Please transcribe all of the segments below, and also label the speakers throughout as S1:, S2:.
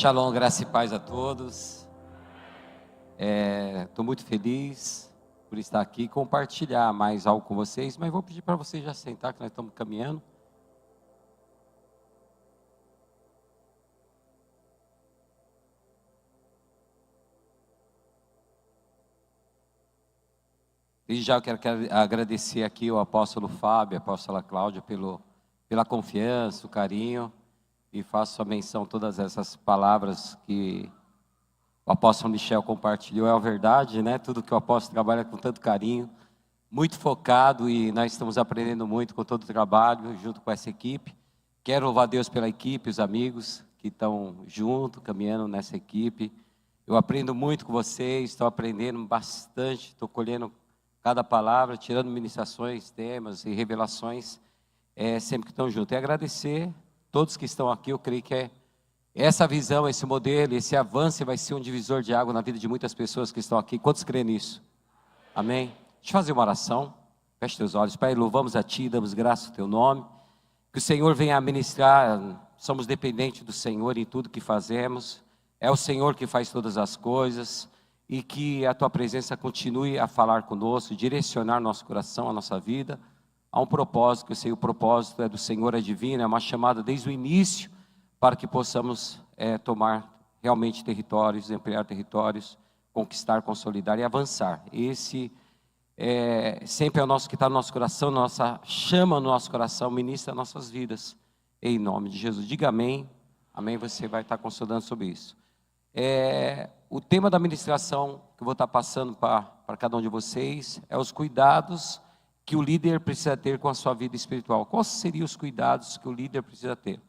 S1: Shalom, graça e paz a todos. Estou muito feliz por estar aqui e compartilhar mais algo com vocês, mas vou pedir para vocês já sentar, que nós estamos caminhando. Desde já eu quero agradecer aqui ao apóstolo Fábio, a apóstola Cláudia, pela confiança, o carinho, e faço a menção, todas essas palavras que o apóstolo Michel compartilhou, é a verdade, né? Tudo que o apóstolo trabalha com tanto carinho, muito focado, e nós estamos aprendendo muito com todo o trabalho, junto com essa equipe. Quero louvar a Deus pela equipe, os amigos que estão junto, caminhando nessa equipe. Eu aprendo muito com vocês, estou aprendendo bastante, estou colhendo cada palavra, tirando ministrações, temas e revelações, sempre que estão juntos. E agradecer todos que estão aqui. Eu creio que essa visão, esse modelo, esse avanço vai ser um divisor de água na vida de muitas pessoas que estão aqui. Quantos creem nisso? Amém? Deixa eu fazer uma oração. Feche teus olhos. Pai, louvamos a Ti, damos graça ao Teu nome. Que o Senhor venha a ministrar. Somos dependentes do Senhor em tudo que fazemos. É o Senhor que faz todas as coisas. E que a Tua presença continue a falar conosco, direcionar nosso coração, a nossa vida. Há um propósito, que eu sei, o propósito é do Senhor, é divino, é uma chamada desde o início, para que possamos tomar realmente territórios, ampliar territórios, conquistar, consolidar e avançar. Esse sempre é o nosso que está no nosso coração, nossa chama no nosso coração, ministra nossas vidas, em nome de Jesus. Diga amém, amém, você vai estar consolidando sobre isso. O tema da ministração que eu vou estar passando para cada um de vocês é os cuidados que o líder precisa ter com a sua vida espiritual. Quais seriam os cuidados que o líder precisa ter?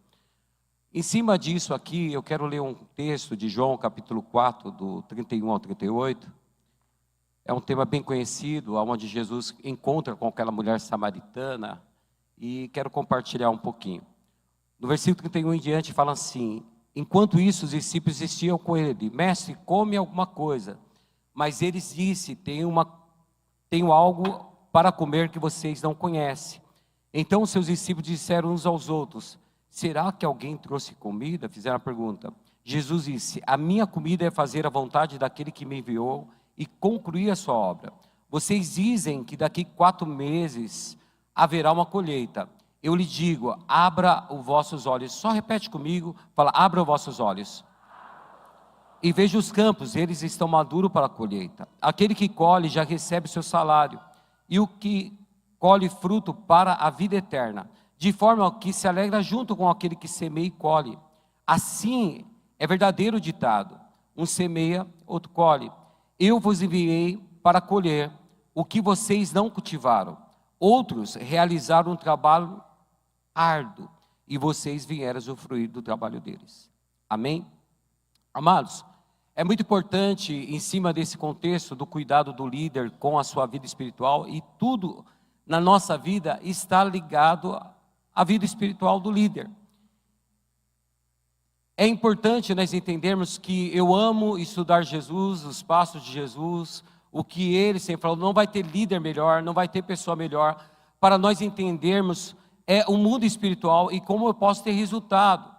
S1: Em cima disso aqui, eu quero ler um texto de João, capítulo 4, do 31 ao 38. É um tema bem conhecido, onde Jesus encontra com aquela mulher samaritana, e quero compartilhar um pouquinho. No versículo 31 em diante, fala assim: enquanto isso, os discípulos insistiam com ele: mestre, come alguma coisa. Mas eles disse: tenho algo para comer que vocês não conhecem. Então os seus discípulos disseram uns aos outros: será que alguém trouxe comida? Fizeram a pergunta. Jesus disse: a minha comida é fazer a vontade daquele que me enviou e concluir a sua obra. Vocês dizem que daqui 4 meses haverá uma colheita. Eu lhe digo, abra os vossos olhos. Só repete comigo, fala: abra os vossos olhos. E veja os campos, eles estão maduros para a colheita. Aquele que colhe já recebe seu salário, e o que colhe fruto para a vida eterna, de forma que se alegra junto com aquele que semeia e colhe. Assim é verdadeiro o ditado: um semeia, outro colhe. Eu vos enviei para colher o que vocês não cultivaram. Outros realizaram um trabalho árduo, e vocês vieram usufruir do trabalho deles. Amém? Amados, é muito importante, em cima desse contexto do cuidado do líder com a sua vida espiritual, e tudo na nossa vida está ligado à vida espiritual do líder. É importante nós entendermos que eu amo estudar Jesus, os passos de Jesus, o que ele sempre falou: não vai ter líder melhor, não vai ter pessoa melhor, para nós entendermos o mundo espiritual e como eu posso ter resultado.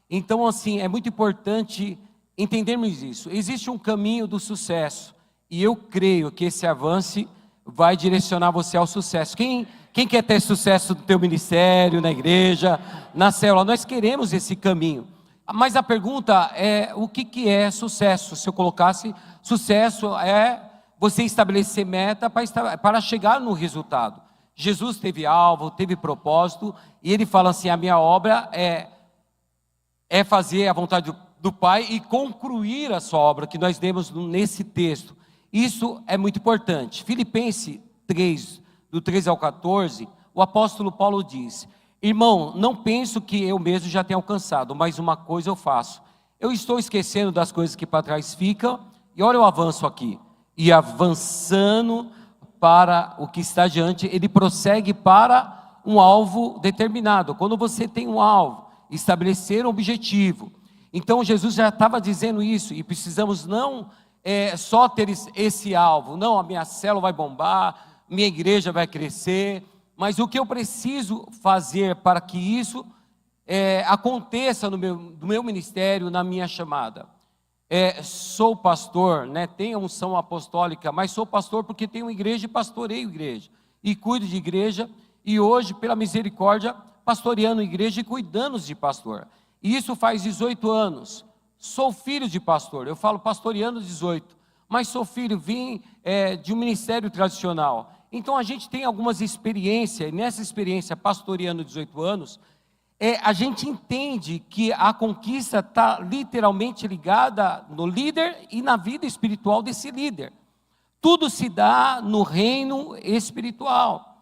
S1: Então, assim, é muito importante entendermos isso. Existe um caminho do sucesso, e eu creio que esse avanço vai direcionar você ao sucesso. Quem quer ter sucesso no teu ministério, na igreja, na célula? Nós queremos esse caminho. Mas a pergunta é: o que é sucesso? Se eu colocasse, sucesso é você estabelecer meta para chegar no resultado. Jesus teve alvo, teve propósito, e ele fala assim: a minha obra é fazer a vontade do Pai e concluir a sua obra, que nós lemos nesse texto. Isso é muito importante. Filipenses 3, do 13 ao 14, o apóstolo Paulo diz: irmão, não penso que eu mesmo já tenha alcançado, mas uma coisa eu faço: eu estou esquecendo das coisas que para trás ficam, e olha o avanço aqui, e avançando para o que está diante, ele prossegue para um alvo determinado. Quando você tem um alvo, estabelecer um objetivo. Então Jesus já estava dizendo isso, e precisamos não só ter esse alvo: não, a minha célula vai bombar, minha igreja vai crescer, mas o que eu preciso fazer para que isso aconteça no meu ministério, na minha chamada. Sou pastor, né? Tenho a unção apostólica, mas sou pastor porque tenho uma igreja e pastoreio igreja. E cuido de igreja, e hoje, pela misericórdia, pastoreando igreja e cuidando de pastor. E isso faz 18 anos. Sou filho de pastor, eu falo pastoreando 18, mas sou filho, vim de um ministério tradicional. Então a gente tem algumas experiências, e nessa experiência pastoreando 18 anos, a gente entende que a conquista está literalmente ligada no líder e na vida espiritual desse líder. Tudo se dá no reino espiritual.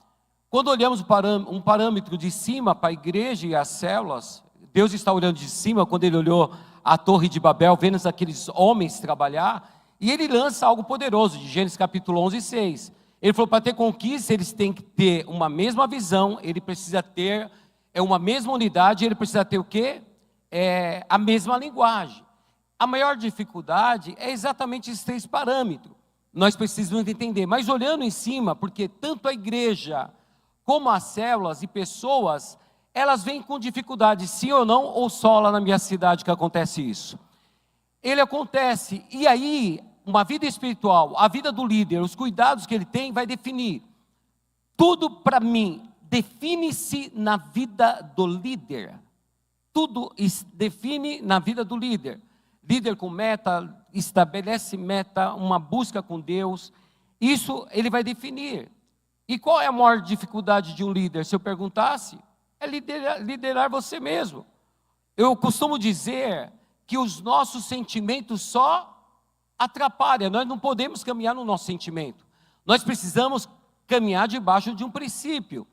S1: Quando olhamos um parâmetro de cima para a igreja e as células, Deus está olhando de cima, quando Ele olhou a torre de Babel, vendo aqueles homens trabalhar, e Ele lança algo poderoso, de Gênesis capítulo 11, 6. Ele falou, para ter conquista, eles têm que ter uma mesma visão, ele precisa ter uma mesma unidade, ele precisa ter o quê? A mesma linguagem. A maior dificuldade é exatamente esses 3 parâmetros. Nós precisamos entender, mas olhando em cima, porque tanto a igreja, como as células e pessoas, elas vêm com dificuldade, sim ou não, ou só lá na minha cidade que acontece isso? Ele acontece, e aí, uma vida espiritual, a vida do líder, os cuidados que ele tem, vai definir. Tudo para mim, define-se na vida do líder. Tudo define na vida do líder. Líder com meta, estabelece meta, uma busca com Deus, isso ele vai definir. E qual é a maior dificuldade de um líder? Se eu perguntasse, é liderar você mesmo. Eu costumo dizer que os nossos sentimentos só atrapalham, nós não podemos caminhar no nosso sentimento. Nós precisamos caminhar debaixo de um princípio.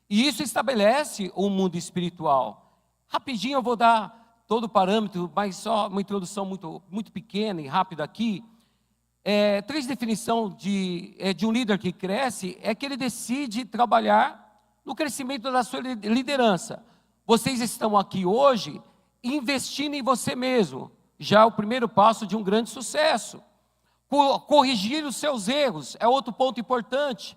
S1: E isso estabelece o mundo espiritual. Rapidinho eu vou dar todo o parâmetro, mas só uma introdução muito pequena e rápida aqui. 3 definições de um líder que cresce, é que ele decide trabalhar no crescimento da sua liderança. Vocês estão aqui hoje investindo em você mesmo. Já é o primeiro passo de um grande sucesso. Corrigir os seus erros é outro ponto importante.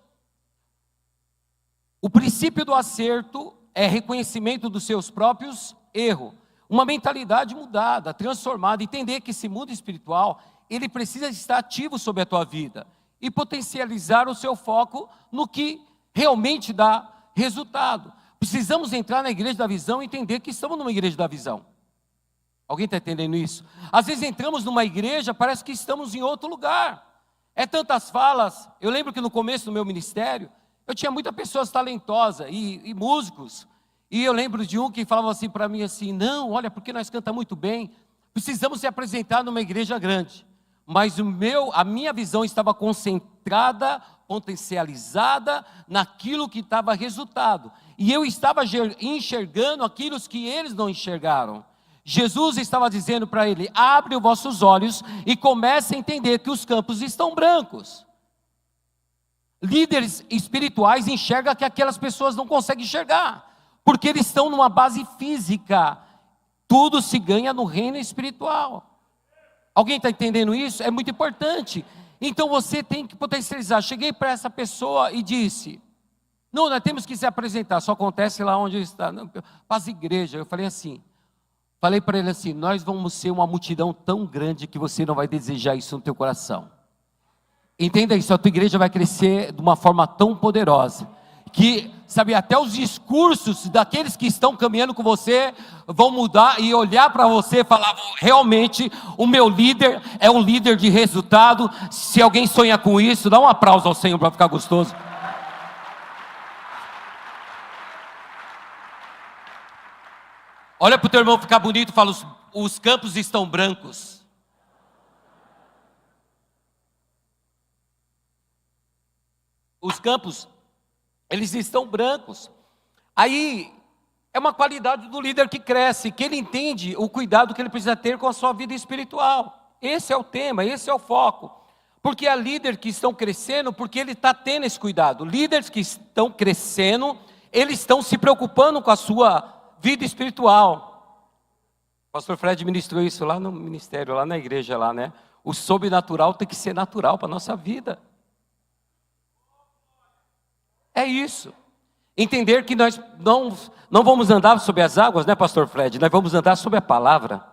S1: O princípio do acerto é reconhecimento dos seus próprios erros. Uma mentalidade mudada, transformada, entender que esse mundo espiritual, ele precisa estar ativo sobre a tua vida e potencializar o seu foco no que realmente dá resultado. Precisamos entrar na igreja da visão e entender que estamos numa igreja da visão. Alguém está entendendo isso? Às vezes entramos numa igreja, parece que estamos em outro lugar. Tantas falas. Eu lembro que no começo do meu ministério, eu tinha muitas pessoas talentosas e músicos. E eu lembro de um que falava assim para mim assim, não, olha, porque nós cantamos muito bem, precisamos se apresentar numa igreja grande. Mas a minha visão estava concentrada, potencializada naquilo que estava resultado. E eu estava enxergando aquilo que eles não enxergaram. Jesus estava dizendo para ele, abre os vossos olhos e comece a entender que os campos estão brancos. Líderes espirituais enxergam que aquelas pessoas não conseguem enxergar, porque eles estão numa base física. Tudo se ganha no reino espiritual. Alguém está entendendo isso? É muito importante. Então você tem que potencializar. Cheguei para essa pessoa e disse, não, nós temos que se apresentar, só acontece lá onde está, para as igrejas. Eu falei para ele assim, nós vamos ser uma multidão tão grande que você não vai desejar isso no teu coração. Entenda isso, a tua igreja vai crescer de uma forma tão poderosa, que, sabe, até os discursos daqueles que estão caminhando com você vão mudar e olhar para você e falar, realmente, o meu líder é um líder de resultado. Se alguém sonha com isso, dá um aplauso ao Senhor para ficar gostoso. Olha para o teu irmão ficar bonito e fala, os campos estão brancos. Os campos, eles estão brancos. Aí, é uma qualidade do líder que cresce, que ele entende o cuidado que ele precisa ter com a sua vida espiritual. Esse é o tema, esse é o foco. Porque há líderes que estão crescendo, porque ele está tendo esse cuidado. Líderes que estão crescendo, eles estão se preocupando com a sua vida espiritual. O pastor Fred ministrou isso lá no ministério, lá na igreja, lá, né? O sobrenatural tem que ser natural para a nossa vida. É isso. Entender que nós não vamos andar sobre as águas, né, pastor Fred? Nós vamos andar sobre a palavra.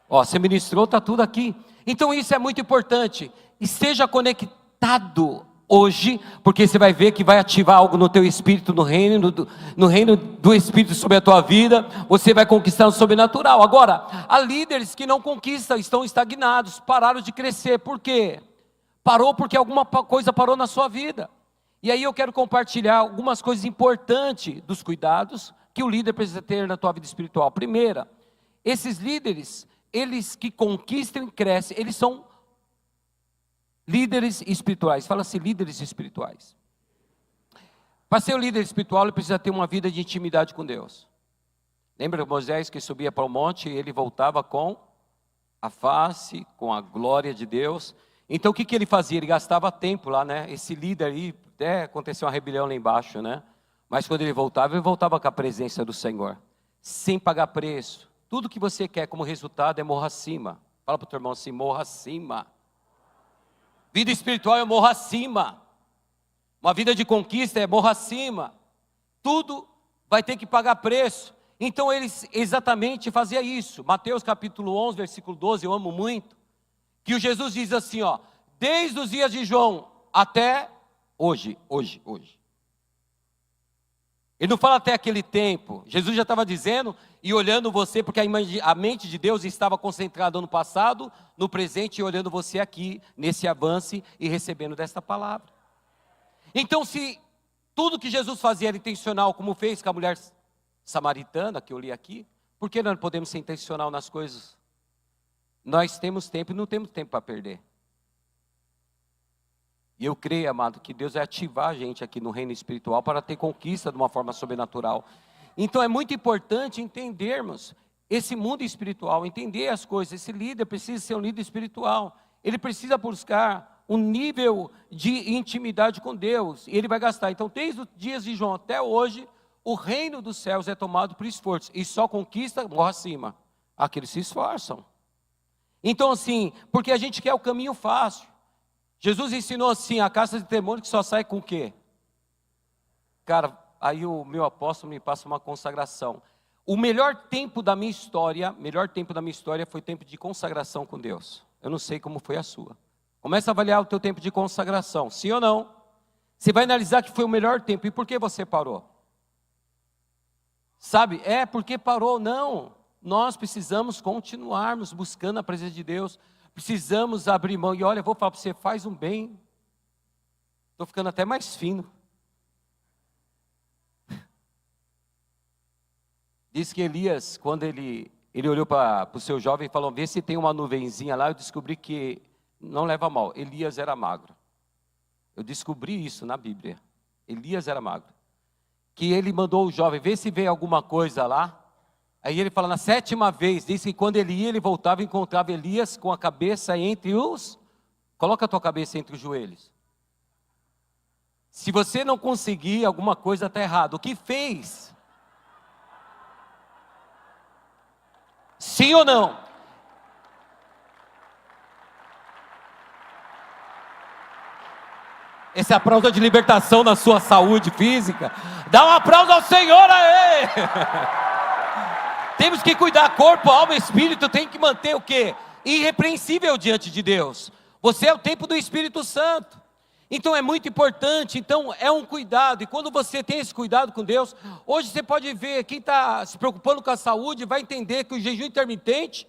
S1: Ó, você ministrou, está tudo aqui. Então isso é muito importante. Esteja conectado hoje, porque você vai ver que vai ativar algo no teu espírito, no reino do Espírito sobre a tua vida. Você vai conquistar o sobrenatural. Agora, há líderes que não conquistam, estão estagnados, pararam de crescer. Por quê? Parou porque alguma coisa parou na sua vida. E aí eu quero compartilhar algumas coisas importantes dos cuidados que o líder precisa ter na tua vida espiritual. Primeira, esses líderes, eles que conquistam e crescem, eles são líderes espirituais. Fala-se líderes espirituais. Para ser um líder espiritual, ele precisa ter uma vida de intimidade com Deus. Lembra Moisés que subia para o monte e ele voltava com a face, com a glória de Deus? Então o que ele fazia? Ele gastava tempo lá, né? Esse líder aí, até aconteceu uma rebelião lá embaixo, né? Mas quando ele voltava com a presença do Senhor, sem pagar preço. Tudo que você quer como resultado é morra acima. Fala para o teu irmão assim, morra acima. Vida espiritual é morra acima. Uma vida de conquista é morra acima. Tudo vai ter que pagar preço. Então eles exatamente faziam isso. Mateus capítulo 11, versículo 12, eu amo muito. Que o Jesus diz assim, ó, desde os dias de João até hoje. Ele não fala até aquele tempo. Jesus já estava dizendo e olhando você, porque a mente de Deus estava concentrada no passado, no presente, e olhando você aqui, nesse avanço e recebendo desta palavra. Então, se tudo que Jesus fazia era intencional, como fez com a mulher samaritana, que eu li aqui, por que nós não podemos ser intencional nas coisas? Nós temos tempo e não temos tempo para perder. E eu creio, amado, que Deus vai ativar a gente aqui no reino espiritual para ter conquista de uma forma sobrenatural. Então é muito importante entendermos esse mundo espiritual, entender as coisas. Esse líder precisa ser um líder espiritual. Ele precisa buscar um nível de intimidade com Deus. E ele vai gastar. Então, desde os dias de João até hoje, o reino dos céus é tomado por esforço. E só conquista, morre acima. Aqueles se esforçam. Então assim, porque a gente quer o caminho fácil. Jesus ensinou assim, a caça de demônio que só sai com o quê? Cara, aí o meu apóstolo me passa uma consagração. O melhor tempo da minha história foi o tempo de consagração com Deus. Eu não sei como foi a sua. Começa a avaliar o teu tempo de consagração, sim ou não? Você vai analisar que foi o melhor tempo. E por que você parou? Sabe, porque parou, não. Nós precisamos continuarmos buscando a presença de Deus. Precisamos abrir mão. E olha, eu vou falar para você, faz um bem. Estou ficando até mais fino. Diz que Elias, quando ele olhou para o seu jovem e falou, vê se tem uma nuvenzinha lá, eu descobri que, não leva mal, Elias era magro. Eu descobri isso na Bíblia. Elias era magro. Que ele mandou o jovem, vê se vê alguma coisa lá. Aí ele fala, na 7ª vez, diz que quando ele ia, ele voltava e encontrava Elias com a cabeça entre os... Coloca a tua cabeça entre os joelhos. Se você não conseguir, alguma coisa está errada. O que fez? Sim ou não? Esse aplauso de libertação na sua saúde física. Dá um aplauso ao Senhor aí! Temos que cuidar, corpo, alma e espírito, tem que manter o quê? Irrepreensível diante de Deus. Você é o templo do Espírito Santo. Então é muito importante, então é um cuidado. E quando você tem esse cuidado com Deus, hoje você pode ver, quem está se preocupando com a saúde, vai entender que o jejum intermitente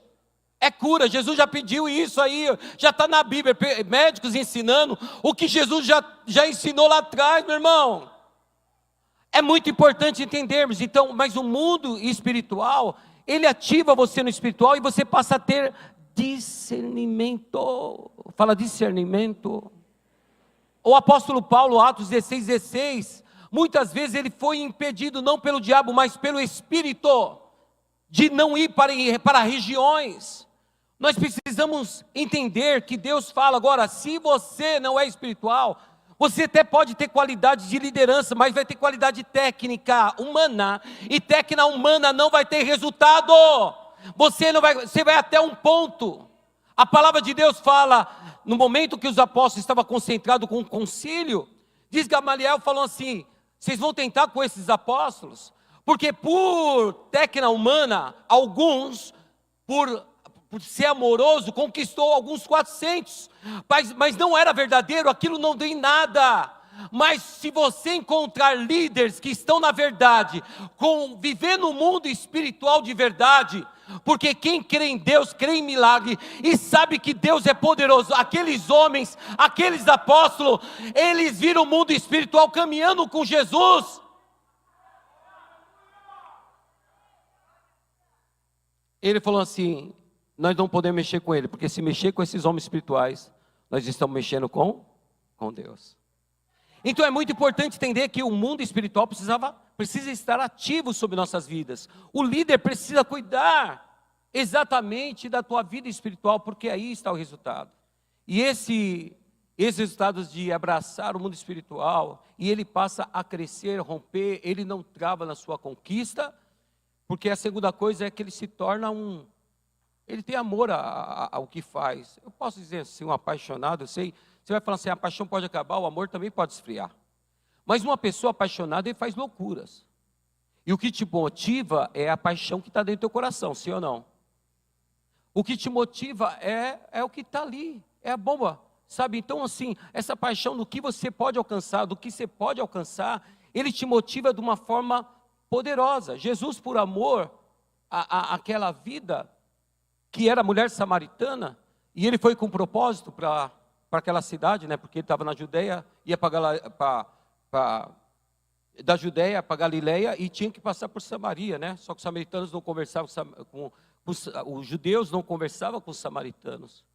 S1: é cura. Jesus já pediu isso aí, já está na Bíblia, médicos ensinando o que Jesus já ensinou lá atrás, meu irmão. É muito importante entendermos, então, mas o mundo espiritual, ele ativa você no espiritual e você passa a ter discernimento. Fala discernimento. O apóstolo Paulo, Atos 16, muitas vezes ele foi impedido não pelo diabo, mas pelo Espírito, de não ir para regiões. Nós precisamos entender que Deus fala agora, se você não é espiritual, você até pode ter qualidade de liderança, mas vai ter qualidade técnica humana, e técnica humana não vai ter resultado. Você vai até um ponto. A palavra de Deus fala, no momento que os apóstolos estavam concentrados com o concílio, diz Gamaliel falou assim,
S2: Vocês vão tentar com esses apóstolos? Porque por técnica humana, alguns, por ser amoroso, conquistou alguns 400. Mas não era verdadeiro, aquilo não tem nada. Mas se você encontrar líderes que estão na verdade, viver no mundo espiritual de verdade, porque quem crê em Deus, crê em milagre, e sabe que Deus é poderoso. Aqueles homens, aqueles apóstolos, eles viram o mundo espiritual caminhando com Jesus. Ele falou assim, nós não podemos mexer com ele, porque se mexer com esses homens espirituais, nós estamos mexendo com Deus. Então é muito importante entender que o mundo espiritual precisa estar ativo sobre nossas vidas. O líder precisa cuidar exatamente da tua vida espiritual, porque aí está o resultado. E esses resultados de abraçar o mundo espiritual, e ele passa a crescer, romper, ele não trava na sua conquista, porque a segunda coisa é que ele se torna ele tem amor ao que faz. Eu posso dizer assim, um apaixonado, eu sei. Você vai falar assim, a paixão pode acabar, o amor também pode esfriar. Mas uma pessoa apaixonada, ele faz loucuras. E o que te motiva é a paixão que está dentro do teu coração, sim ou não? O que te motiva é o que está ali, é a bomba, sabe? Então assim, essa paixão do que você pode alcançar, do que você pode alcançar, ele te motiva de uma forma poderosa. Jesus, por amor àquela vida, que era a mulher samaritana, e ele foi com propósito para aquela cidade, né? Porque ele estava na Judeia, ia da Judeia para Galileia e tinha que passar por Samaria, né? Só que os samaritanos não conversavam os judeus não conversavam com os samaritanos.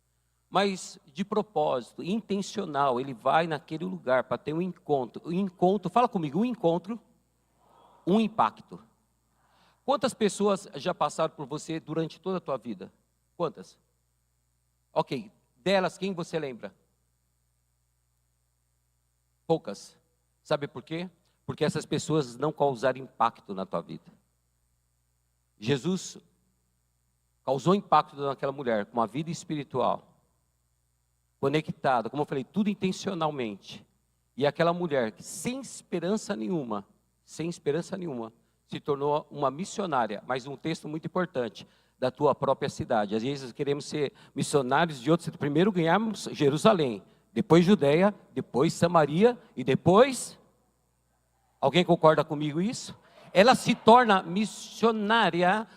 S2: Mas de propósito, intencional, ele vai naquele lugar para ter um encontro. Um encontro, fala comigo, um encontro, um impacto. Quantas pessoas já passaram por você durante toda a tua vida? Quantas? Ok, delas quem você lembra? Poucas. Sabe por quê? Porque essas pessoas não causaram impacto na tua vida. Jesus causou impacto naquela mulher, com uma vida espiritual, conectada, como eu falei, tudo intencionalmente. E aquela mulher que sem esperança nenhuma, se tornou uma missionária. Mas um texto muito importante, da tua própria cidade. Às vezes queremos ser missionários de outros, primeiro ganharmos Jerusalém, depois Judeia, depois Samaria e depois... Alguém concorda comigo isso? Ela se torna missionária,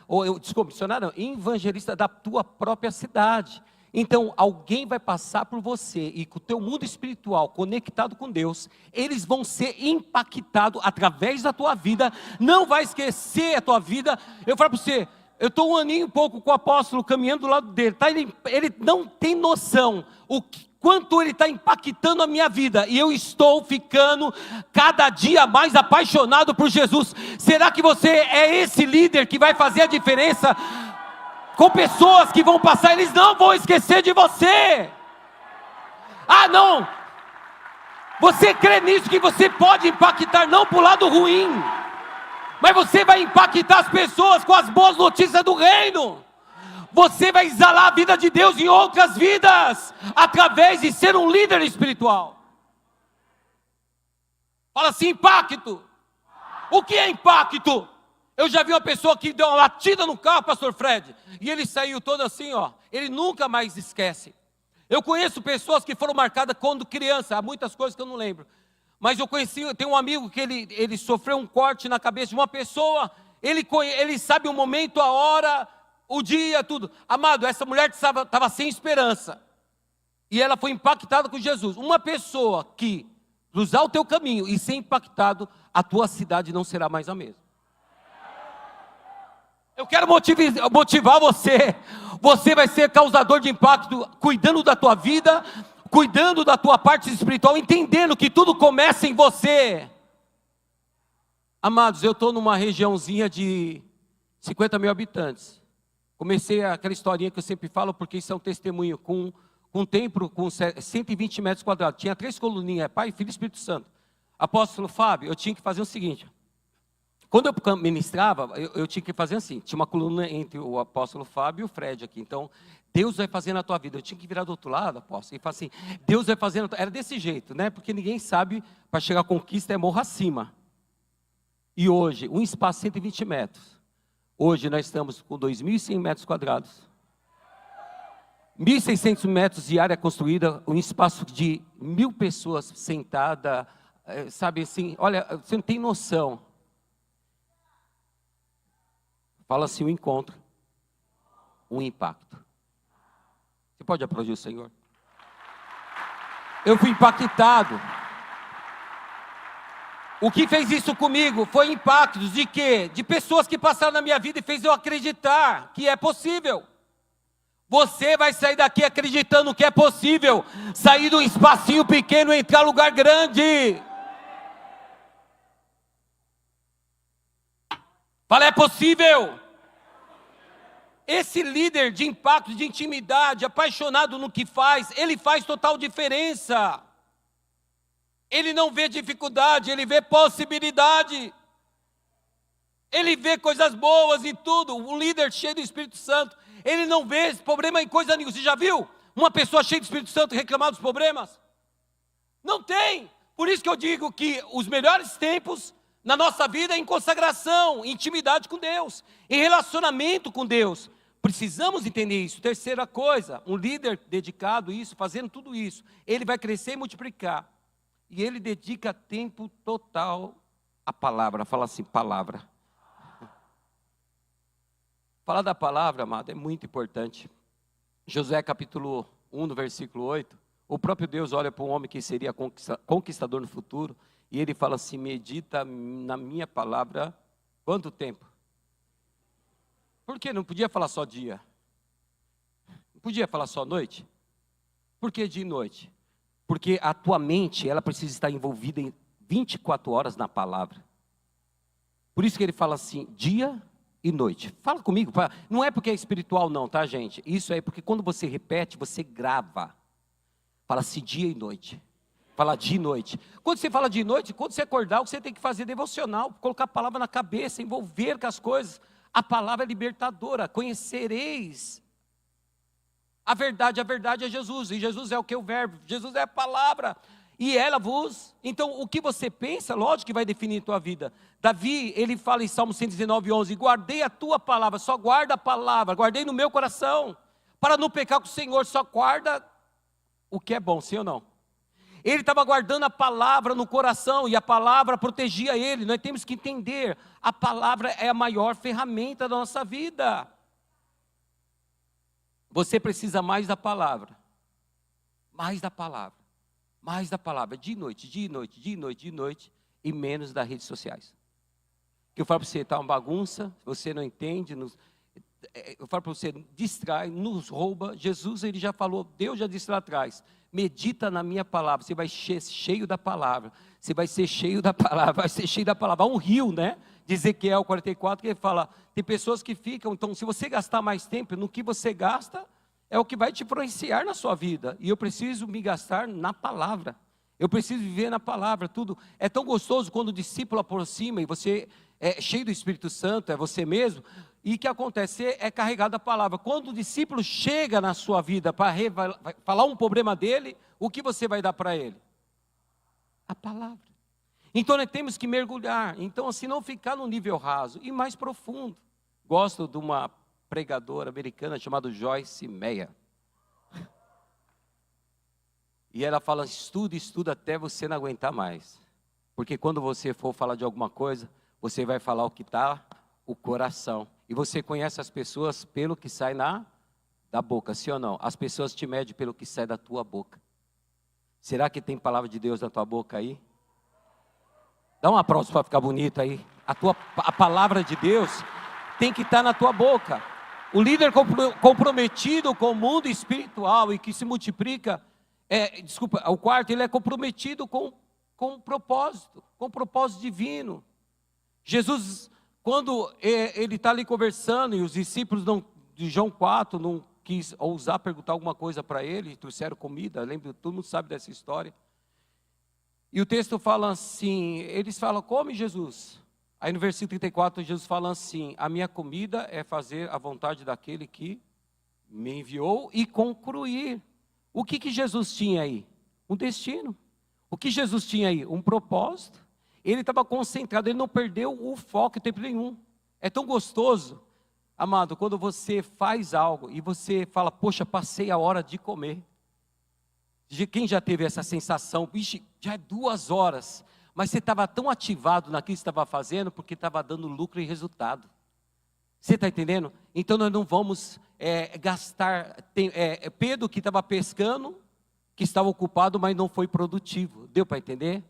S2: missionária não, evangelista da tua própria cidade. Então, alguém vai passar por você e com o teu mundo espiritual conectado com Deus, eles vão ser impactados através da tua vida, não vai esquecer a tua vida. Eu falo para você, eu estou um aninho e pouco com o apóstolo caminhando do lado dele, tá? Ele não tem noção quanto ele está impactando a minha vida, e eu estou ficando cada dia mais apaixonado por Jesus. Será que você é esse líder que vai fazer a diferença com pessoas que vão passar? Eles não vão esquecer de você. Ah não, você crê nisso, que você pode impactar, não para o lado ruim, mas você vai impactar as pessoas com as boas notícias do reino. Você vai exalar a vida de Deus em outras vidas, através de ser um líder espiritual. Fala assim, impacto. O que é impacto? Eu já vi uma pessoa que deu uma latida no carro, pastor Fred, e ele saiu todo assim, ó, ele nunca mais esquece. Eu conheço pessoas que foram marcadas quando criança, há muitas coisas que eu não lembro. Mas eu tenho um amigo que ele sofreu um corte na cabeça de uma pessoa, ele sabe o momento, a hora, o dia, tudo. Amado, essa mulher estava sem esperança, e ela foi impactada com Jesus. Uma pessoa que cruzar o teu caminho e ser impactado, a tua cidade não será mais a mesma. Eu quero motivar você. Você vai ser causador de impacto, cuidando da tua vida, cuidando da tua parte espiritual, entendendo que tudo começa em você. Amados, eu estou numa regiãozinha de 50 mil habitantes. Comecei aquela historinha que eu sempre falo, porque isso é um testemunho, com um templo com 120 metros quadrados. Tinha 3 coluninhas, Pai, Filho e Espírito Santo. Apóstolo Fábio, eu tinha que fazer o seguinte. Quando eu ministrava, eu tinha que fazer assim. Tinha uma coluna entre o apóstolo Fábio e o Fred aqui. Então, Deus vai fazer na tua vida. Eu tinha que virar do outro lado, apóstolo, e falar assim, Deus vai fazer na tua... Era desse jeito, né? Porque ninguém sabe, para chegar à conquista é morro acima. E hoje, um espaço de 120 metros. Hoje nós estamos com 2.100 metros quadrados. 1.600 metros de área construída, um espaço de 1.000 pessoas sentadas, sabe assim, olha, você não tem noção. Fala assim, um encontro, um impacto. Você pode aplaudir o Senhor? Eu fui impactado. O que fez isso comigo foi impactos de quê? De pessoas que passaram na minha vida e fez eu acreditar que é possível. Você vai sair daqui acreditando que é possível sair de um espacinho pequeno e entrar em lugar grande. Fala, é possível. Esse líder de impacto, de intimidade, apaixonado no que faz, ele faz total diferença. Ele não vê dificuldade, ele vê possibilidade. Ele vê coisas boas em tudo. Um líder cheio do Espírito Santo, ele não vê esse problema em coisa nenhuma. Você já viu uma pessoa cheia do Espírito Santo reclamar dos problemas? Não tem. Por isso que eu digo que os melhores tempos na nossa vida é em consagração, em intimidade com Deus, em relacionamento com Deus. Precisamos entender isso. Terceira coisa, um líder dedicado a isso, fazendo tudo isso, ele vai crescer e multiplicar. E ele dedica tempo total à palavra. Fala assim, palavra. Falar da palavra, amado, é muito importante. Josué capítulo 1, no versículo 8, o próprio Deus olha para um homem que seria conquistador no futuro, e ele fala assim, medita na minha palavra, quanto tempo? Por que não podia falar só dia? Não podia falar só noite? Por que dia e noite? Porque a tua mente, ela precisa estar envolvida em 24 horas na palavra. Por isso que ele fala assim, dia e noite. Fala comigo, não é porque é espiritual não, tá gente? Isso é porque quando você repete, você grava. Fala assim, dia e noite. Fala dia e noite. Quando você fala de noite, quando você acordar, o que você tem que fazer é devocional, colocar a palavra na cabeça, envolver com as coisas. A palavra é libertadora, conhecereis a verdade é Jesus, e Jesus é o que? O verbo, Jesus é a palavra, e ela vos, então o que você pensa, lógico que vai definir a tua vida. Davi, ele fala em Salmo 119, 11, guardei a tua palavra, só guarda a palavra, guardei no meu coração, para não pecar com o Senhor, só guarda o que é bom, sim ou não? Ele estava guardando a palavra no coração, e a palavra protegia ele. Nós temos que entender, a palavra é a maior ferramenta da nossa vida. Você precisa mais da palavra, mais da palavra, mais da palavra, de noite, de noite, de noite, de noite, e menos das redes sociais. Que eu falo para você, está uma bagunça, você não entende, eu falo para você, distrai, nos rouba. Jesus, ele já falou, Deus já disse lá atrás, medita na minha palavra, você vai ser cheio da palavra, você vai ser cheio da palavra, vai ser cheio da palavra. Há um rio, né, de Ezequiel 44, que ele fala, tem pessoas que ficam, então se você gastar mais tempo no que você gasta, é o que vai te influenciar na sua vida, e eu preciso me gastar na palavra, eu preciso viver na palavra, tudo. É tão gostoso quando o discípulo aproxima, e você é cheio do Espírito Santo, é você mesmo, e o que acontece? É carregado da palavra. Quando o discípulo chega na sua vida para falar um problema dele, o que você vai dar para ele? A palavra. Então nós temos que mergulhar, então assim não ficar no nível raso, e mais profundo. Gosto de uma pregadora americana chamada Joyce Meyer. E ela fala, estuda até você não aguentar mais. Porque quando você for falar de alguma coisa, você vai falar o que está o coração. E você conhece as pessoas pelo que sai da boca, sim ou não? As pessoas te medem pelo que sai da tua boca. Será que tem palavra de Deus na tua boca aí? Dá um aplauso para ficar bonito aí. A palavra de Deus tem que estar na tua boca. O líder comprometido com o mundo espiritual e que se multiplica, o quarto, ele é comprometido com propósito divino. Jesus, quando ele está ali conversando, e os discípulos de João 4 não quis ousar perguntar alguma coisa para ele, trouxeram comida, lembra, todo mundo sabe dessa história. E o texto fala assim, eles falam, come Jesus. Aí no versículo 34, Jesus fala assim, a minha comida é fazer a vontade daquele que me enviou e concluir. O que Jesus tinha aí? Um destino. O que Jesus tinha aí? Um propósito. Ele estava concentrado, ele não perdeu o foco em tempo nenhum. É tão gostoso, amado, quando você faz algo e você fala, poxa, passei a hora de comer. Quem já teve essa sensação? Vixe, já é 2 horas, mas você estava tão ativado naquilo que estava fazendo, porque estava dando lucro e resultado. Você está entendendo? Então nós não vamos gastar. Pedro que estava pescando, que estava ocupado, mas não foi produtivo. Deu para entender?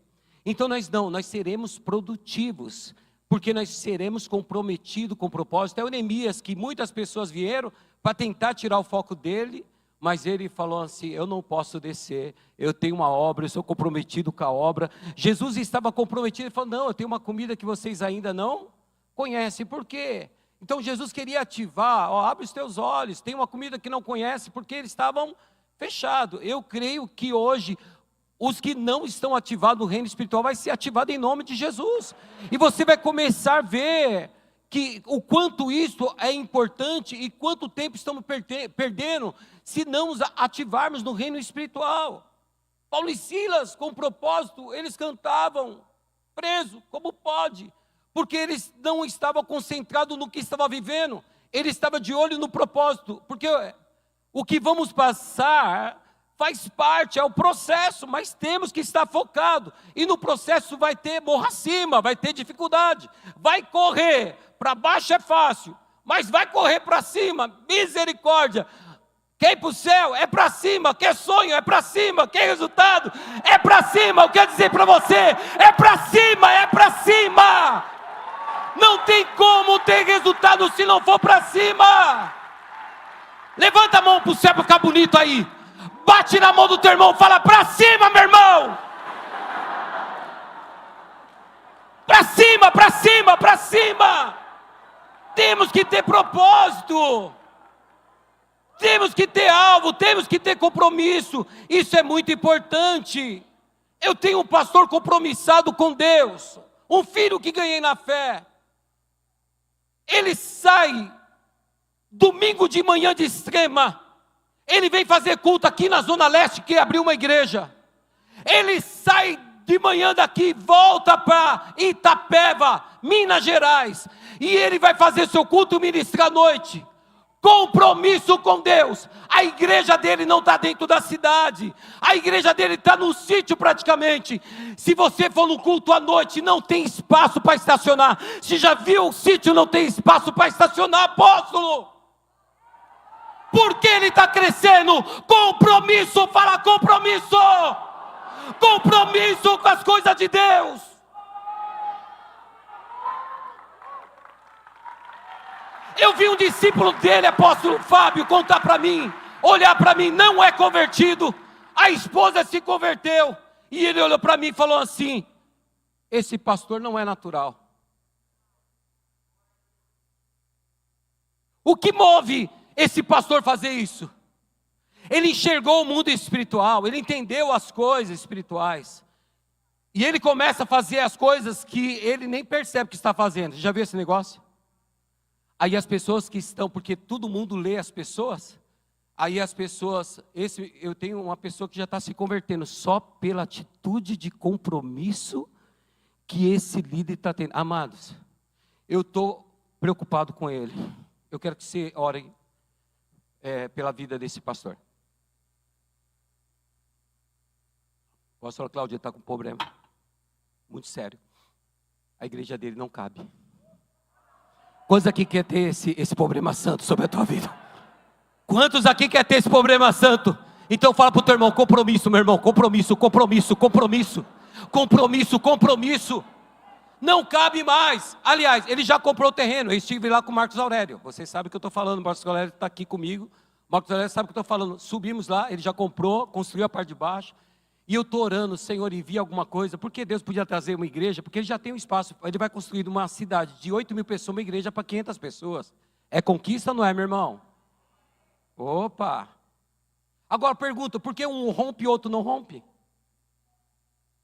S2: Então nós seremos produtivos, porque nós seremos comprometidos com o propósito. É o Neemias, que muitas pessoas vieram para tentar tirar o foco dele, mas ele falou assim, eu não posso descer, eu tenho uma obra, eu sou comprometido com a obra. Jesus estava comprometido, ele falou, não, eu tenho uma comida que vocês ainda não conhecem. Por quê? Então Jesus queria ativar, abre os teus olhos, tem uma comida que não conhece, porque eles estavam fechados. Eu creio que hoje, os que não estão ativados no reino espiritual, vai ser ativado em nome de Jesus. E você vai começar a ver que o quanto isso é importante e quanto tempo estamos perdendo se não nos ativarmos no reino espiritual. Paulo e Silas, com propósito, eles cantavam preso, como pode? Porque eles não estavam concentrados no que estavam vivendo, eles estavam de olho no propósito, porque o que vamos passar faz parte, é o processo, mas temos que estar focado, e no processo vai ter morra acima, vai ter dificuldade, vai correr, para baixo é fácil, mas vai correr para cima, misericórdia. Quer ir para o céu? É para cima. Quer sonho? É para cima. Quer resultado? É para cima. Eu quero dizer para você, é para cima, é para cima. Não tem como ter resultado se não for para cima. Levanta a mão para o céu para ficar bonito aí. Bate na mão do teu irmão, fala para cima, meu irmão. Para cima, para cima, para cima. Temos que ter propósito. Temos que ter alvo, temos que ter compromisso. Isso é muito importante. Eu tenho um pastor compromissado com Deus, um filho que ganhei na fé. Ele sai domingo de manhã de Extrema, ele vem fazer culto aqui na Zona Leste, que abriu uma igreja. Ele sai de manhã daqui, volta para Itapeva, Minas Gerais, e ele vai fazer seu culto e ministrar à noite. Compromisso com Deus. A igreja dele não está dentro da cidade, a igreja dele está no sítio praticamente. Se você for no culto à noite, não tem espaço para estacionar. Se já viu o sítio, não tem espaço para estacionar, apóstolo. Porque ele está crescendo. Compromisso, fala compromisso. Compromisso com as coisas de Deus. Eu vi um discípulo dele, apóstolo Fábio, contar para mim, olhar para mim, não é convertido. A esposa se converteu. E ele olhou para mim e falou assim, esse pastor não é natural. O que move esse pastor fazer isso? Ele enxergou o mundo espiritual, ele entendeu as coisas espirituais. E ele começa a fazer as coisas que ele nem percebe que está fazendo. Já viu esse negócio? Aí as pessoas que estão, porque todo mundo lê as pessoas, aí as pessoas, eu tenho uma pessoa que já está se convertendo, só pela atitude de compromisso que esse líder está tendo. Amados, eu estou preocupado com ele, eu quero que você ore pela vida desse pastor. O pastor Cláudio está com um problema muito sério, a igreja dele não cabe. Quantos aqui quer ter esse problema santo sobre a tua vida? Quantos aqui quer ter esse problema santo? Então fala para o teu irmão, compromisso, meu irmão, compromisso, compromisso, compromisso, compromisso, compromisso. Não cabe mais. Aliás, ele já comprou o terreno. Eu estive lá com o Marcos Aurélio. Vocês sabem o que eu estou falando, o Marcos Aurélio está aqui comigo. O Marcos Aurélio sabe o que eu estou falando. Subimos lá, ele já comprou, construiu a parte de baixo. E eu estou orando, Senhor, envia alguma coisa, porque Deus podia trazer uma igreja, porque ele já tem um espaço, ele vai construir uma cidade de 8.000 pessoas, uma igreja para 500 pessoas. É conquista ou não é, meu irmão? Opa! Agora pergunta, por que um rompe e outro não rompe?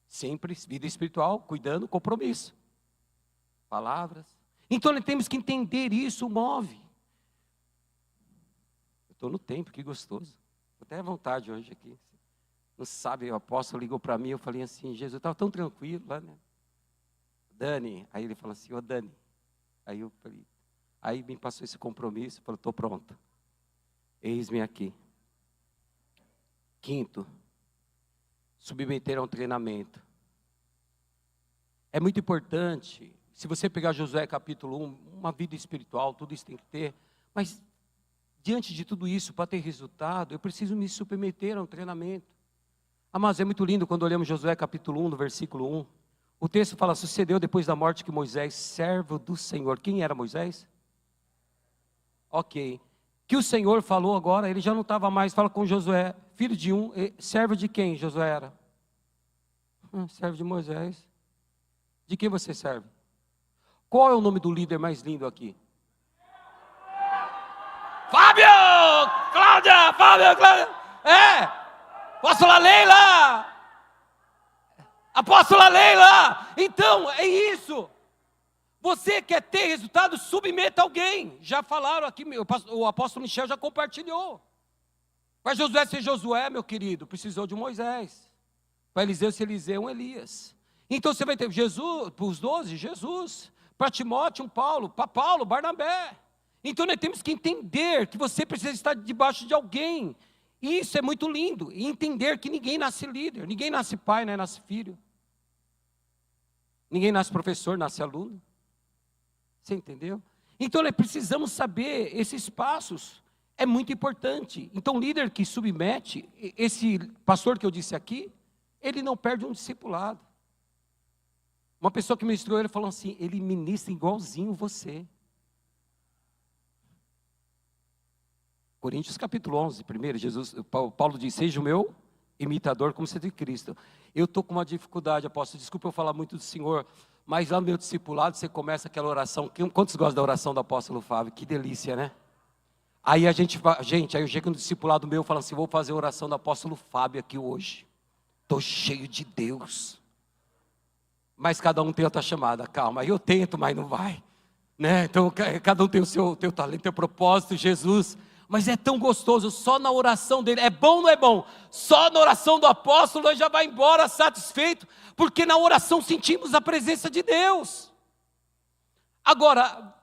S2: Sempre vida espiritual, cuidando, compromisso. Palavras. Então nós temos que entender isso, move. Eu estou no tempo, que gostoso. Estou até à vontade hoje aqui. Não sabe, o apóstolo ligou para mim, eu falei assim, Jesus, eu estava tão tranquilo lá, né?
S1: Dani, aí ele falou assim, ô Dani, aí eu falei, aí me passou esse compromisso, falou, estou pronto, eis-me aqui. Quinto, submeter a um treinamento. É muito importante, se você pegar Josué capítulo 1, uma vida espiritual, tudo isso tem que ter, mas diante de tudo isso, para ter resultado, eu preciso me submeter a um treinamento. Mas é muito lindo quando olhamos Josué capítulo 1, no versículo 1, o texto fala, sucedeu depois da morte que Moisés, servo do Senhor, quem era Moisés? Ok, que o Senhor falou agora, ele já não estava mais, fala com Josué, filho de um, servo de quem Josué era? Servo de Moisés. De quem você serve? Qual é o nome do líder mais lindo aqui? Fábio! Cláudia! Fábio! Cláudia! Apóstola Leila! Apóstola Leila! Então, é isso. Você quer ter resultado, submeta alguém. Já falaram aqui, o apóstolo Michel já compartilhou. Para Josué ser Josué, meu querido, precisou de Moisés. Para Eliseu ser Eliseu, um Elias. Então você vai ter Jesus, para os 12, Jesus. Para Timóteo, um Paulo. Para Paulo, Barnabé. Então nós temos que entender que você precisa estar debaixo de alguém. E isso é muito lindo. E entender que ninguém nasce líder. Ninguém nasce pai, né? Nasce filho. Ninguém nasce professor, nasce aluno. Você entendeu? Então nós precisamos saber esses passos. É muito importante. Então o líder que submete, esse pastor que eu disse aqui, ele não perde um discipulado. Uma pessoa que ministrou ele falou assim, ele ministra igualzinho você. Coríntios capítulo 11, primeiro, Paulo diz, seja o meu imitador como você é de Cristo. Eu estou com uma dificuldade, apóstolo, desculpa eu falar muito do Senhor, mas lá no meu discipulado você começa aquela oração, quantos gostam da oração do apóstolo Fábio? Que delícia, né? Aí aí eu chego no discipulado meu e falo assim, vou fazer a oração do apóstolo Fábio aqui hoje. Estou cheio de Deus. Mas cada um tem outra chamada, calma, eu tento, mas não vai, né? Então cada um tem o seu talento, seu propósito, Jesus, mas é tão gostoso, só na oração dele, é bom ou não é bom? Só na oração do apóstolo nós já vai embora satisfeito, porque na oração sentimos a presença de Deus. Agora,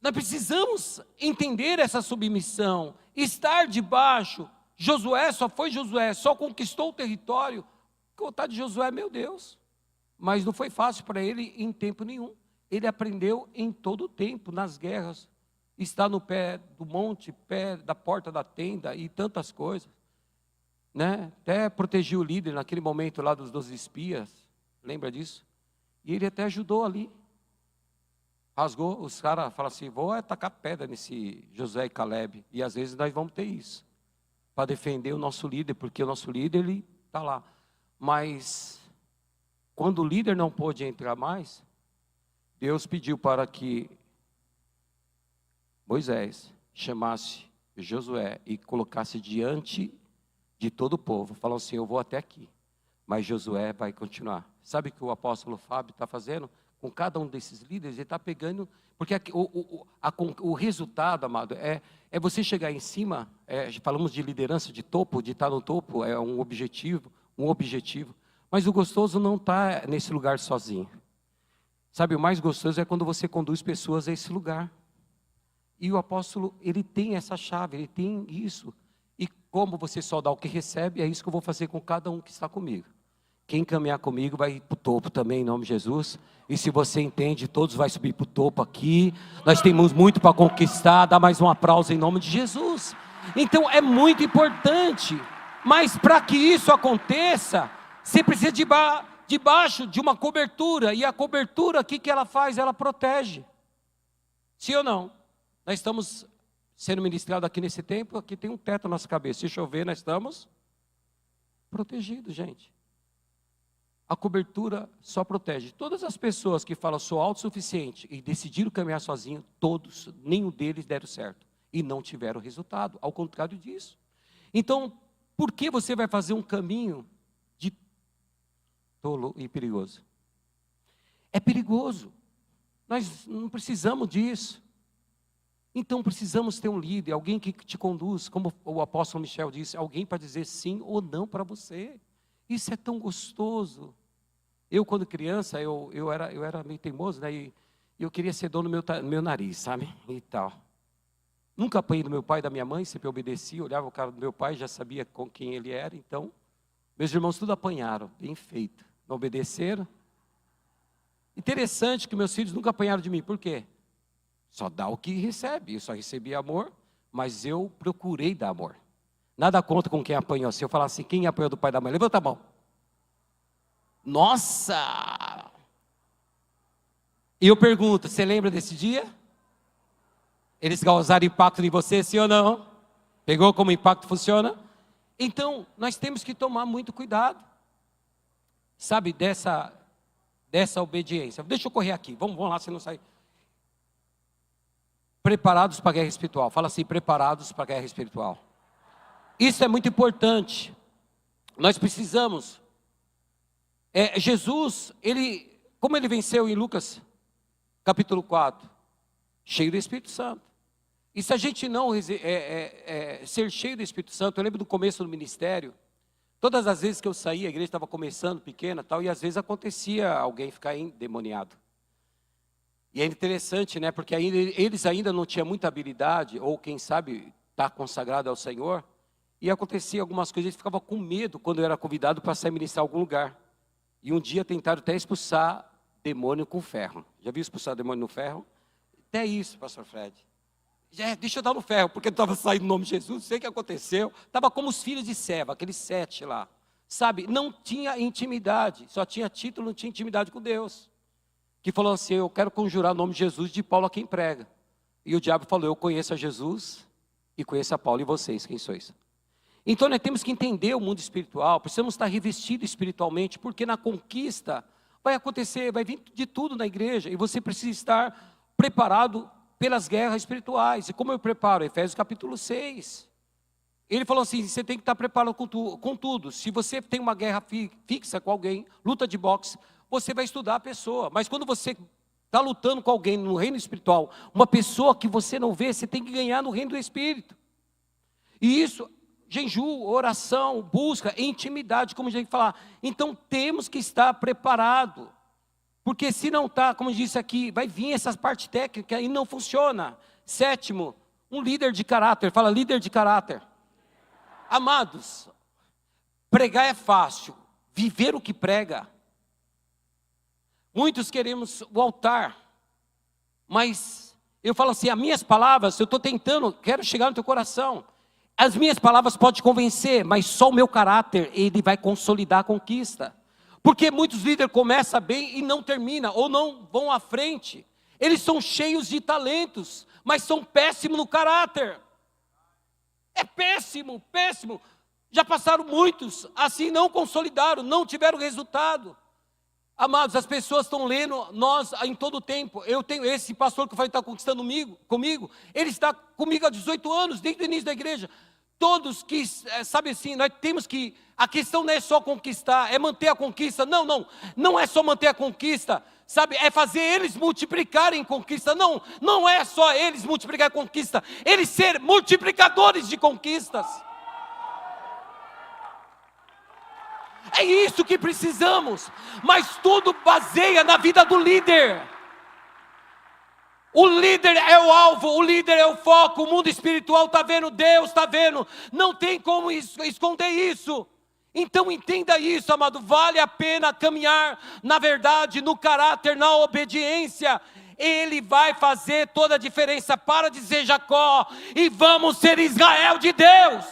S1: nós precisamos entender essa submissão, estar debaixo. Josué, só conquistou o território, contar de Josué, meu Deus. Mas não foi fácil para ele em tempo nenhum. Ele aprendeu em todo o tempo, nas guerras. Está no pé do monte, pé da porta da tenda e tantas coisas. Né? Até protegiu o líder naquele momento lá dos 12 espias. Lembra disso? E ele até ajudou ali. Rasgou, os caras falam assim, vou atacar pedra nesse Josué e Caleb. E às vezes nós vamos ter isso. Para defender o nosso líder, porque o nosso líder, ele está lá. Mas quando o líder não pôde entrar mais, Deus pediu para que Moisés chamasse Josué e colocasse diante de todo o povo. Falou assim, eu vou até aqui, mas Josué vai continuar. Sabe o que o apóstolo Fábio está fazendo? Com cada um desses líderes, ele está pegando, porque o resultado, amado, é você chegar em cima, falamos de liderança de topo, de estar no topo, é um objetivo, mas o gostoso não está nesse lugar sozinho. Sabe, o mais gostoso é quando você conduz pessoas a esse lugar. E o apóstolo, ele tem essa chave, ele tem isso. E como você só dá o que recebe, é isso que eu vou fazer com cada um que está comigo. Quem caminhar comigo vai para o topo também, em nome de Jesus. E se você entende, todos vão subir para o topo aqui. Nós temos muito para conquistar, dá mais um aplauso em nome de Jesus. Então é muito importante, mas para que isso aconteça, você precisa debaixo de uma cobertura, e a cobertura, o que ela faz? Ela protege. Sim ou não? Nós estamos sendo ministrados aqui nesse tempo, aqui tem um teto na nossa cabeça. Se chover, nós estamos protegidos, gente. A cobertura só protege. Todas as pessoas que falam, sou autossuficiente, e decidiram caminhar sozinho, todos, nenhum deles deram certo. E não tiveram resultado, ao contrário disso. Então, por que você vai fazer um caminho de tolo e perigoso? É perigoso. Nós não precisamos disso. Então precisamos ter um líder, alguém que te conduz, como o apóstolo Michel disse, alguém para dizer sim ou não para você. Isso é tão gostoso.
S2: Eu, quando criança, eu era meio teimoso, né? E eu queria ser dono do meu nariz, sabe? E tal. Nunca apanhei do meu pai e da minha mãe, sempre obedeci, olhava o cara do meu pai, já sabia com quem ele era. Então, meus irmãos tudo apanharam, bem feito. Não obedeceram. Interessante que meus filhos nunca apanharam de mim. Por quê? Só dá o que recebe. Eu só recebi amor, mas eu procurei dar amor. Nada contra com quem apanhou. Se eu falar assim, quem apanhou do pai e da mãe? Levanta a mão. Nossa! E eu pergunto, você lembra desse dia? Eles causaram impacto em você, sim ou não? Pegou como impacto funciona? Então, nós temos que tomar muito cuidado. Sabe, dessa obediência. Deixa eu correr aqui, vamos lá, você não sai. Preparados para a guerra espiritual. Fala assim, preparados para a guerra espiritual. Isso é muito importante. Nós precisamos. Jesus, como ele venceu em Lucas, capítulo 4? Cheio do Espírito Santo. E se a gente não ser cheio do Espírito Santo, eu lembro do começo do ministério, todas as vezes que eu saía, a igreja estava começando, pequena tal, e às vezes acontecia alguém ficar endemoniado. E é interessante, né, porque eles ainda não tinham muita habilidade, ou quem sabe está consagrado ao Senhor, e acontecia algumas coisas, eles ficavam com medo quando eu era convidado para sair ministrar em algum lugar. E um dia tentaram até expulsar demônio com ferro. Já viu expulsar demônio no ferro? Até isso, pastor Fred. Deixa eu dar no ferro, porque eu estava saindo no nome de Jesus, não sei o que aconteceu. Estava como os filhos de Seva, aqueles 7 lá. Sabe, não tinha intimidade, só tinha título, não tinha intimidade com Deus. Que falou assim, eu quero conjurar o nome de Jesus de Paulo a quem prega. E o diabo falou, eu conheço a Jesus e conheço a Paulo, e vocês, quem sois? Então nós temos que entender o mundo espiritual, precisamos estar revestidos espiritualmente, porque na conquista vai acontecer, vai vir de tudo na igreja, e você precisa estar preparado pelas guerras espirituais. E como eu preparo? Efésios capítulo 6. Ele falou assim, você tem que estar preparado com tudo. Se você tem uma guerra fixa com alguém, luta de boxe, você vai estudar a pessoa. Mas quando você está lutando com alguém no reino espiritual, uma pessoa que você não vê, você tem que ganhar no reino do Espírito. E isso, jejum, oração, busca, intimidade, como a gente falar. Então temos que estar preparado. Porque se não está, como eu disse aqui, vai vir essa parte técnica e não funciona. 7º, um líder de caráter. Fala, líder de caráter. Amados, pregar é fácil. Viver o que prega. Muitos queremos o altar. Mas eu falo assim, as minhas palavras, eu estou tentando, quero chegar no teu coração. As minhas palavras podem te convencer, mas só o meu caráter, ele vai consolidar a conquista. Porque muitos líderes começam bem e não terminam, ou não vão à frente. Eles são cheios de talentos, mas são péssimos no caráter. É péssimo, péssimo. Já passaram muitos, assim não consolidaram, não tiveram resultado. Amados, as pessoas estão lendo nós em todo o tempo. Eu tenho esse pastor que vai estar conquistando comigo, ele está comigo há 18 anos, desde o início da igreja. Todos que, sabe assim, nós temos que, a questão não é só conquistar, é manter a conquista. Não é só manter a conquista, sabe, é fazer eles multiplicarem conquista. Não é só eles multiplicar conquista, eles ser multiplicadores de conquistas. É isso que precisamos, mas tudo baseia na vida do líder. O líder é o alvo, o líder é o foco, o mundo espiritual está vendo, Deus está vendo, não tem como esconder isso. Então entenda isso, amado, vale a pena caminhar na verdade, no caráter, na obediência. Ele vai fazer toda a diferença. Para de ser Jacó e vamos ser Israel de Deus.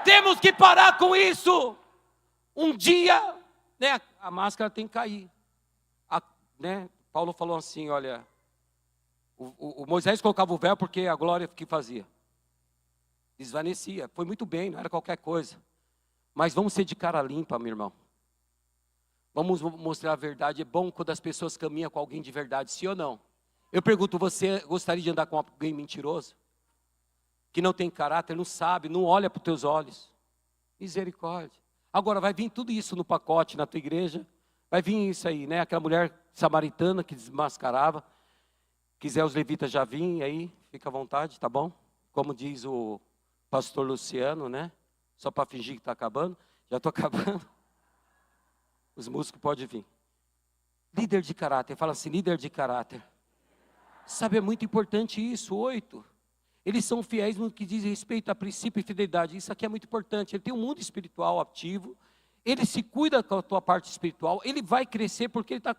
S2: Temos que parar com isso. Um dia, né, a máscara tem que cair. Paulo falou assim, olha... O Moisés colocava o véu porque a glória que fazia desvanecia, foi muito bem, não era qualquer coisa. Mas vamos ser de cara limpa, meu irmão. Vamos mostrar a verdade. É bom quando as pessoas caminham com alguém de verdade, sim ou não? Eu pergunto, você gostaria de andar com alguém mentiroso? Que não tem caráter, não sabe, não olha para os teus olhos? Misericórdia. Agora vai vir tudo isso no pacote na tua igreja. Vai vir isso aí, né? Aquela mulher samaritana que desmascarava. Quiser os levitas já virem aí, fica à vontade, tá bom? Como diz o pastor Luciano, né? Só para fingir que está acabando. Já estou acabando. Os músicos podem vir. Líder de caráter, fala assim, líder de caráter. Sabe, é muito importante isso, 8. Eles são fiéis no que diz respeito a princípio e fidelidade. Isso aqui é muito importante. Ele tem um mundo espiritual ativo. Ele se cuida com a tua parte espiritual. Ele vai crescer porque ele está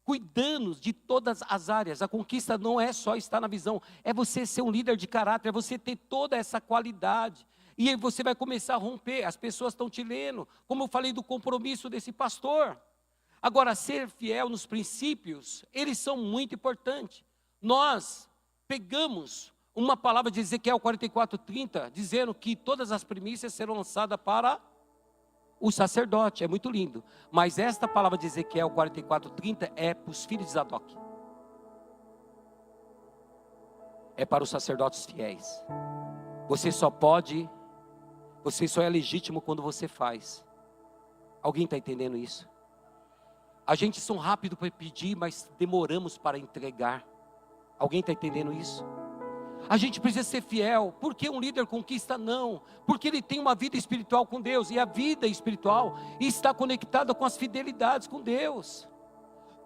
S2: cuidando de todas as áreas. A conquista não é só estar na visão. É você ser um líder de caráter. É você ter toda essa qualidade. E aí você vai começar a romper. As pessoas estão te lendo. Como eu falei do compromisso desse pastor. Agora, ser fiel nos princípios, eles são muito importantes. Nós pegamos uma palavra de Ezequiel 44:30, dizendo que todas as primícias serão lançadas para o sacerdote. É muito lindo. Mas esta palavra de Ezequiel 44:30 é para os filhos de Zadok. É para os sacerdotes fiéis. Você só é legítimo quando você faz. Alguém está entendendo isso? A gente são rápido para pedir, mas demoramos para entregar. Alguém está entendendo isso? A gente precisa ser fiel. Por que um líder conquista? Não. Porque ele tem uma vida espiritual com Deus. E a vida espiritual está conectada com as fidelidades com Deus.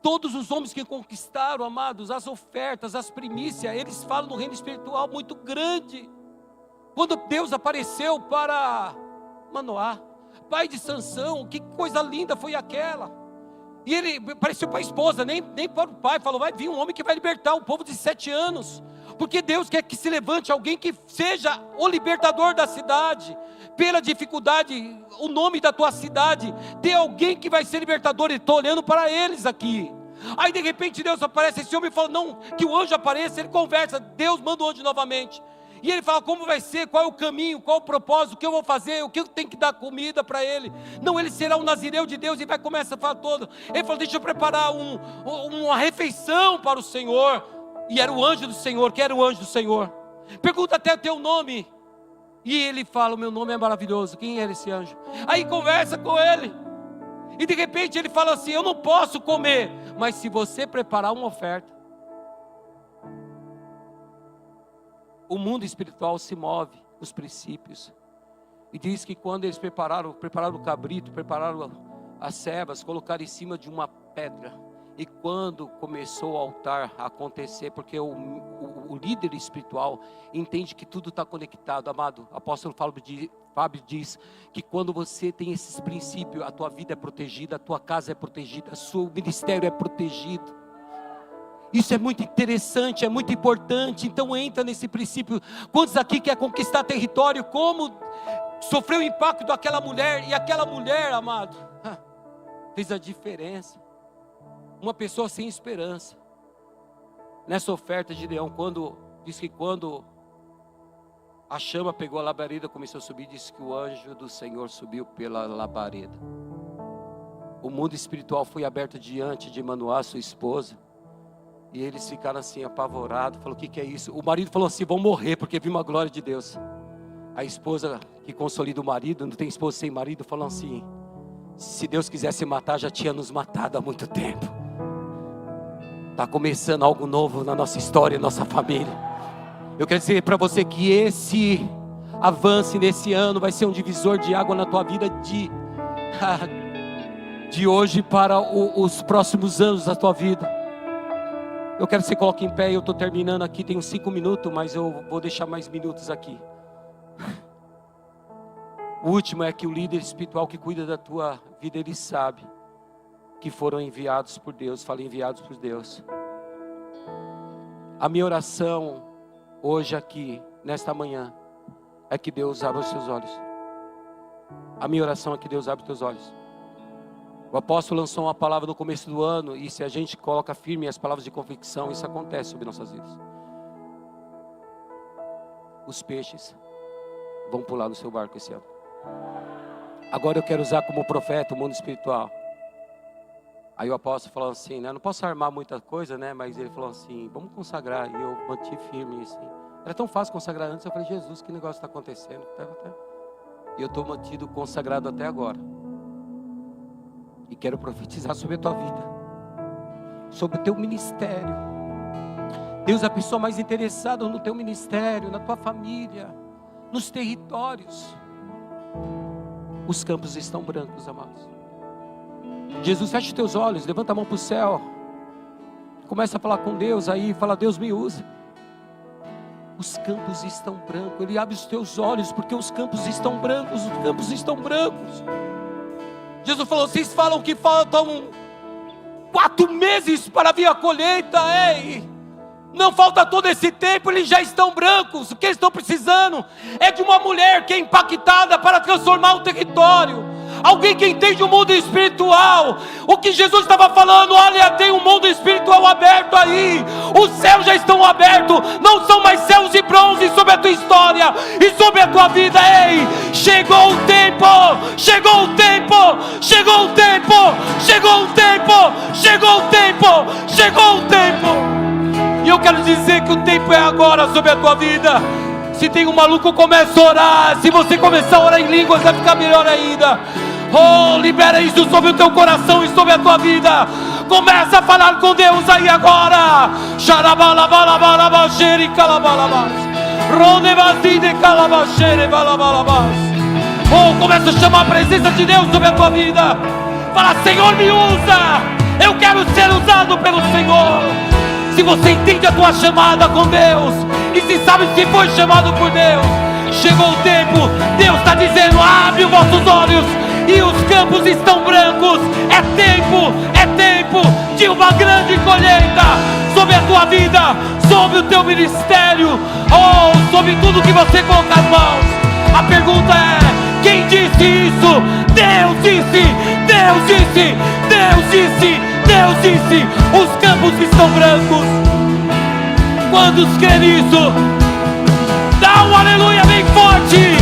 S2: Todos os homens que conquistaram, amados, as ofertas, as primícias, eles falam do reino espiritual muito grande. Quando Deus apareceu para Manoá, pai de Sansão, que coisa linda foi aquela. E ele apareceu para a esposa, nem para o pai, falou, vai vir um homem que vai libertar o povo de 7 anos. Porque Deus quer que se levante alguém que seja o libertador da cidade. Pela dificuldade, o nome da tua cidade, tem alguém que vai ser libertador, e estou olhando para eles aqui. Aí de repente Deus aparece, esse homem fala, não, que o anjo apareça, ele conversa, Deus manda o anjo novamente. E ele fala, como vai ser, qual é o caminho, qual é o propósito, o que eu vou fazer, o que eu tenho que dar comida para ele. Não, ele será um nazireu de Deus, e vai começar a falar todo. Ele falou, deixa eu preparar uma refeição para o Senhor. E era o anjo do Senhor, que era o anjo do Senhor. Pergunta até o teu nome. E ele fala, o meu nome é maravilhoso, quem era esse anjo? Aí conversa com ele. E de repente ele fala assim, eu não posso comer, mas se você preparar uma oferta. O mundo espiritual se move, os princípios. E diz que quando eles prepararam o cabrito, prepararam as cevas, colocaram em cima de uma pedra. E quando começou o altar a acontecer, porque o líder espiritual entende que tudo está conectado, amado. O apóstolo Fábio diz que quando você tem esses princípios, a tua vida é protegida, a tua casa é protegida, o seu ministério é protegido. Isso é muito interessante, é muito importante. Então entra nesse princípio. Quantos aqui quer conquistar território? Como sofreu o impacto daquela mulher? E aquela mulher, amado, fez a diferença. Uma pessoa sem esperança. Nessa oferta de Leão, diz que quando a chama pegou a labareda, começou a subir, disse que o anjo do Senhor subiu pela labareda. O mundo espiritual foi aberto diante de Manoá, sua esposa. E eles ficaram assim apavorados, falou, o que é isso? O marido falou assim, vão morrer porque viu uma glória de Deus. A esposa que consolida o marido, não tem esposa sem marido, falou assim, se Deus quisesse matar, já tinha nos matado há muito tempo. Está começando algo novo na nossa história, nossa família. Eu quero dizer para você que esse avance nesse ano vai ser um divisor de água na tua vida de hoje para os próximos anos da tua vida. Eu quero que você coloque em pé, eu estou terminando aqui, tenho 5 minutos, mas eu vou deixar mais minutos aqui. O último é que o líder espiritual que cuida da tua vida, ele sabe que foram enviados por Deus. Falei enviados por Deus. A minha oração hoje aqui, nesta manhã, é que Deus abra os seus olhos. A minha oração é que Deus abra os teus olhos. O apóstolo lançou uma palavra no começo do ano, e se a gente coloca firme as palavras de convicção, isso acontece sobre nossas vidas. Os peixes vão pular no seu barco esse ano. Agora eu quero usar como profeta o mundo espiritual. Aí o apóstolo falou assim, né? Não posso armar muita coisa, né? Mas ele falou assim, vamos consagrar. E eu mantive firme assim. Era tão fácil consagrar antes, eu falei, Jesus, que negócio está acontecendo? E eu estou mantido consagrado até agora. E quero profetizar sobre a tua vida, sobre o teu ministério. Deus é a pessoa mais interessada no teu ministério, na tua família, nos territórios. Os campos estão brancos, amados. Jesus, fecha os teus olhos, levanta a mão para o céu. Começa a falar com Deus aí, fala: Deus, me usa. Os campos estão brancos. Ele abre os teus olhos, porque os campos estão brancos. Os campos estão brancos. Jesus falou: vocês falam que faltam 4 meses para vir a colheita. Ei, não falta todo esse tempo, eles já estão brancos. O que eles estão precisando é de uma mulher que é impactada para transformar o território. Alguém que entende o mundo espiritual. O que Jesus estava falando: olha, tem um mundo espiritual aberto aí. Os céus já estão abertos. Não são mais céus de bronze sobre a tua história e sobre a tua vida. Ei, chegou o tempo. Chegou o tempo. Chegou o tempo. Chegou o tempo. Chegou o tempo. Chegou o tempo. E eu quero dizer que o tempo é agora sobre a tua vida. Se tem um maluco, comece a orar. Se você começar a orar em línguas, vai ficar melhor ainda. Oh, libera isso sobre o teu coração e sobre a tua vida. Começa a falar com Deus aí agora. Oh, começa a chamar a presença de Deus sobre a tua vida. Fala: Senhor, me usa. Eu quero ser usado pelo Senhor. Se você entende a tua chamada com Deus, e se sabe que foi chamado por Deus, chegou o tempo. Deus está dizendo: abre os vossos olhos, e os campos estão brancos. É tempo de uma grande colheita sobre a tua vida, sobre o teu ministério, oh, sobre tudo que você colocar as mãos. A pergunta é: quem disse isso? Deus disse, Deus disse, Deus disse, Deus disse. Os campos estão brancos. Quantos crê nisso? Dá um aleluia bem forte.